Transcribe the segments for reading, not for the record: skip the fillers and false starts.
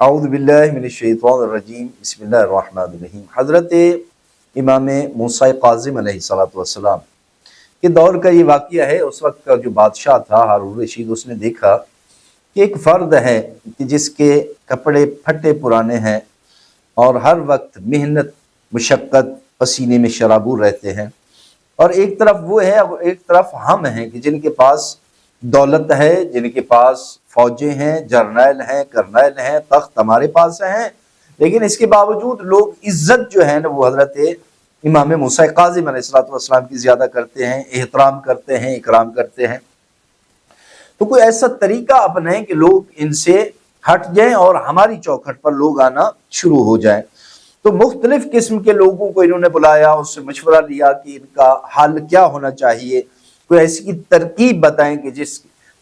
اعوذ باللہ من الشیطان الرجیم بسم اللہ الرحمن الرحیم۔ حضرت امام موسیٰ کاظم علیہ السلام کے دور کا یہ واقعہ ہے۔ اس وقت کا جو بادشاہ تھا ہارون رشید، اس نے دیکھا کہ ایک فرد ہے کہ جس کے کپڑے پھٹے پرانے ہیں اور ہر وقت محنت مشقت پسینے میں شرابور رہتے ہیں، اور ایک طرف وہ ہے اور ایک طرف ہم ہیں کہ جن کے پاس دولت ہے، جن کے پاس فوجیں ہیں، جرنیل ہیں، کرنیل ہیں، تخت ہمارے پاس ہیں، لیکن اس کے باوجود لوگ عزت جو ہے نا وہ حضرت امام موسیٰ کاظم علیہ السلام کی زیادہ کرتے ہیں، احترام کرتے ہیں، اکرام کرتے ہیں۔ تو کوئی ایسا طریقہ اپنائیں کہ لوگ ان سے ہٹ جائیں اور ہماری چوکھٹ پر لوگ آنا شروع ہو جائیں۔ تو مختلف قسم کے لوگوں کو انہوں نے بلایا، اس سے مشورہ لیا کہ ان کا حل کیا ہونا چاہیے، کوئی ایسی ترکیب بتائیں کہ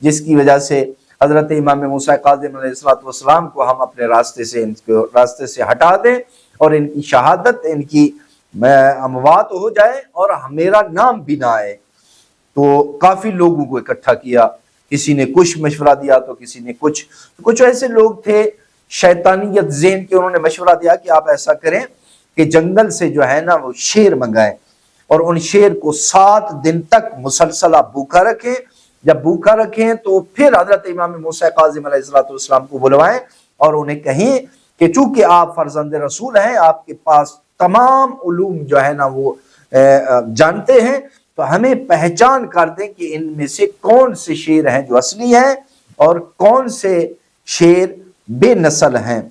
جس کی وجہ سے حضرت امام موسیٰ کاظم علیہ السلام کو ہم اپنے راستے سے ہٹا دیں اور ان کی شہادت، ان کی اموات ہو جائے اور میرا نام بھی نہ آئے۔ تو کافی لوگوں کو اکٹھا کیا، کسی نے کچھ مشورہ دیا تو کسی نے کچھ ایسے لوگ تھے شیطانیت ذہن کے، انہوں نے مشورہ دیا کہ آپ ایسا کریں کہ جنگل سے جو ہے نا وہ شیر منگائیں اور ان شیر کو 7 دن تک مسلسل آپ بھوکا رکھیں۔ جب بھوکا رکھیں تو پھر حضرت امام موسیٰ کاظم علیہ السلام کو بلوائیں اور انہیں کہیں کہ چونکہ آپ فرزند رسول ہیں، آپ کے پاس تمام علوم جو ہے نا وہ جانتے ہیں، تو ہمیں پہچان کر دیں کہ ان میں سے کون سے شیر ہیں جو اصلی ہیں اور کون سے شیر بے نسل ہیں۔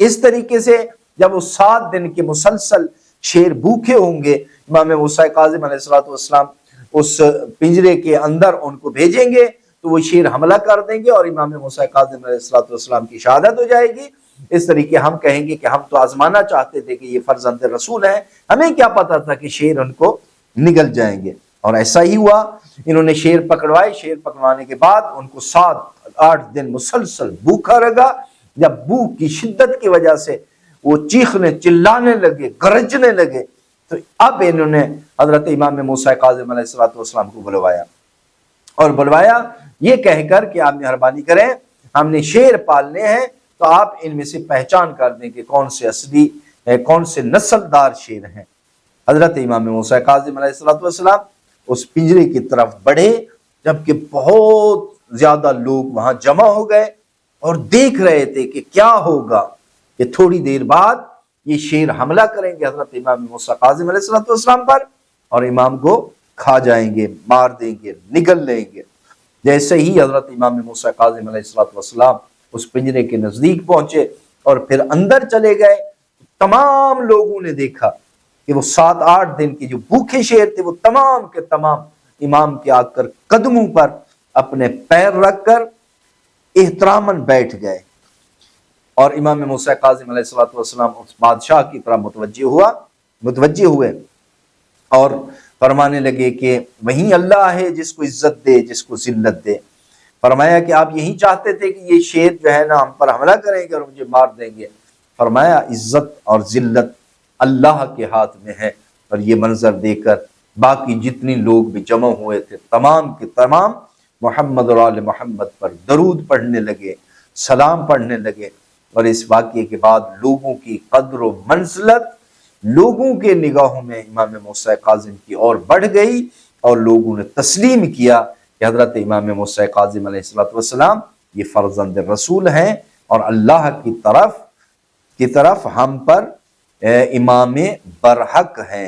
اس طریقے سے جب وہ 7 دن کے مسلسل شیر بھوکے ہوں گے، امام موسیٰ کاظم علیہ السلام اس پنجرے کے اندر ان کو بھیجیں گے تو وہ شیر حملہ کر دیں گے اور امام موسیٰ کاظم علیہ السلام کی شہادت ہو جائے گی۔ اس طریقے ہم کہیں گے کہ ہم تو آزمانا چاہتے تھے کہ یہ فرزند رسول ہیں، ہمیں کیا پتا تھا کہ شیر ان کو نگل جائیں گے، اور ایسا ہی ہوا۔ انہوں نے شیر پکڑوائے، شیر پکڑوانے کے بعد ان کو 7-8 دن مسلسل بھوکا رکھا۔ جب بھوک کی شدت کی وجہ سے وہ چیخنے چلانے لگے، گرجنے لگے، تو اب انہوں نے حضرت امام موسیٰ کاظم علیہ السلام کو بلوایا یہ کہہ کر کہ آپ مہربانی کریں، ہم نے شیر پالنے ہیں تو آپ ان میں سے پہچان کر دیں کہ کون سے اصلی کون سے نسل دار شیر ہیں۔ حضرت امام موسیٰ کاظم علیہ السلام اس پنجرے کی طرف بڑھے، جبکہ بہت زیادہ لوگ وہاں جمع ہو گئے اور دیکھ رہے تھے کہ کیا ہوگا، کہ تھوڑی دیر بعد یہ شیر حملہ کریں گے حضرت امام موسیٰ کاظم علیہ السلام پر اور امام کو کھا جائیں گے، مار دیں گے، نگل لیں گے۔ جیسے ہی حضرت امام موسیٰ کاظم علیہ السلام اس پنجرے کے نزدیک پہنچے اور پھر اندر چلے گئے، تمام لوگوں نے دیکھا کہ وہ 7-8 دن کے جو بھوکے شیر تھے وہ تمام کے تمام امام کے آ کر قدموں پر اپنے پیر رکھ کر احتراماً بیٹھ گئے، اور امام موسیٰ کاظم علیہ السلام اس بادشاہ کی طرح متوجہ ہوئے اور فرمانے لگے کہ وہیں اللہ ہے جس کو عزت دے، جس کو ذلت دے۔ فرمایا کہ آپ یہی چاہتے تھے کہ یہ شیر جو ہے نا ہم پر حملہ کریں گے اور مجھے مار دیں گے۔ فرمایا عزت اور ذلت اللہ کے ہاتھ میں ہے۔ اور یہ منظر دیکھ کر باقی جتنی لوگ بھی جمع ہوئے تھے تمام کے تمام محمد اور آل محمد پر درود پڑھنے لگے، سلام پڑھنے لگے، اور اس واقعے کے بعد لوگوں کی قدر و منزلت لوگوں کے نگاہوں میں امام موسیٰ کاظم کی اور بڑھ گئی، اور لوگوں نے تسلیم کیا کہ حضرت امام موسیٰ کاظم علیہ السلام یہ فرزند رسول ہیں اور اللہ کی طرف ہم پر امام برحق ہیں۔